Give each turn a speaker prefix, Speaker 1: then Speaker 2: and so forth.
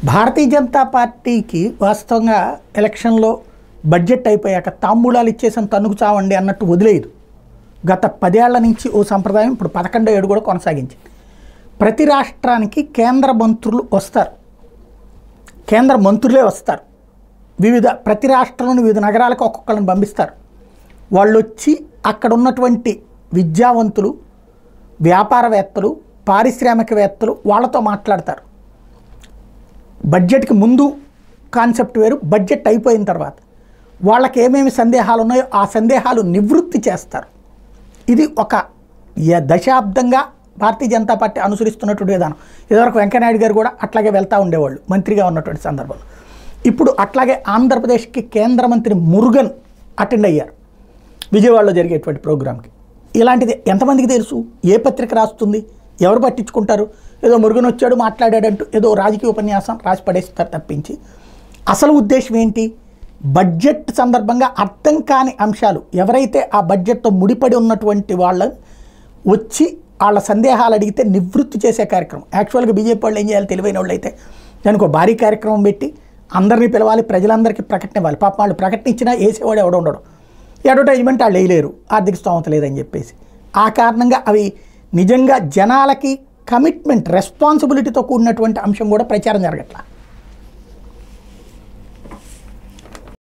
Speaker 1: భారతీయ జనతా పార్టీకి వాస్తవంగా ఎలక్షన్లో బడ్జెట్ అయిపోయాక తాంబూలాలు ఇచ్చేసాం తన్నుకు చావండి అన్నట్టు వదిలేదు. గత 10 ఏళ్ల నుంచి ఓ సంప్రదాయం ఇప్పుడు 11వ ఏడు కూడా కొనసాగించింది. ప్రతి రాష్ట్రానికి కేంద్ర మంత్రులు వస్తారు, కేంద్ర మంత్రులే వస్తారు. ప్రతి రాష్ట్రంలోని వివిధ నగరాలకు ఒక్కొక్కరిని పంపిస్తారు. వాళ్ళు వచ్చి అక్కడ ఉన్నటువంటి విద్యావంతులు, వ్యాపారవేత్తలు, పారిశ్రామికవేత్తలు వాళ్ళతో మాట్లాడతారు. బడ్జెట్కి ముందు కాన్సెప్ట్ వేరు, బడ్జెట్ అయిపోయిన తర్వాత వాళ్ళకి ఏమేమి సందేహాలు ఉన్నాయో ఆ సందేహాలు నివృత్తి చేస్తారు. ఇది ఒక దశాబ్దంగా భారతీయ జనతా పార్టీ అనుసరిస్తున్నటువంటి విధానం. ఇదివరకు వెంకయ్యనాయుడు గారు కూడా అట్లాగే వెళ్తూ ఉండేవాళ్ళు మంత్రిగా ఉన్నటువంటి సందర్భంలో. ఇప్పుడు అట్లాగే ఆంధ్రప్రదేశ్కి కేంద్ర మంత్రి మురుగన్ అటెండ్ అయ్యారు విజయవాడలో జరిగేటువంటి ప్రోగ్రామ్కి. ఇలాంటిది ఎంతమందికి తెలుసు? ఏ పత్రిక రాస్తుంది? ఎవరు పట్టించుకుంటారు? ఏదో మురుగన్ వచ్చాడు మాట్లాడాడంటూ ఏదో రాజకీయ ఉపన్యాసం రాసి పడేస్తారు తప్పించి అసలు ఉద్దేశం ఏంటి? బడ్జెట్ సందర్భంగా అర్థం కాని అంశాలు ఎవరైతే ఆ బడ్జెట్తో ముడిపడి ఉన్నటువంటి వాళ్ళని వచ్చి వాళ్ళ సందేహాలు అడిగితే నివృత్తి చేసే కార్యక్రమం. యాక్చువల్గా బీజేపీ వాళ్ళు ఏం చేయాలి? తెలివైన వాళ్ళు అయితే దానికి ఒక భారీ కార్యక్రమం పెట్టి అందరినీ పిలవాలి, ప్రజలందరికీ ప్రకటన ఇవ్వాలి. పాపం వాళ్ళు ప్రకటన ఇచ్చినా వేసేవాడు ఎవడో ఉండడు, అడ్వర్టైజ్మెంట్ వాళ్ళు వేయలేరు, ఆర్థిక స్తోమత లేదని చెప్పేసి. ఆ కారణంగా అవి నిజంగా జనాలకి కమిట్మెంట్, రెస్పాన్సిబిలిటీతో కూడినటువంటి అంశం కూడా ప్రచారం జరగట్లా.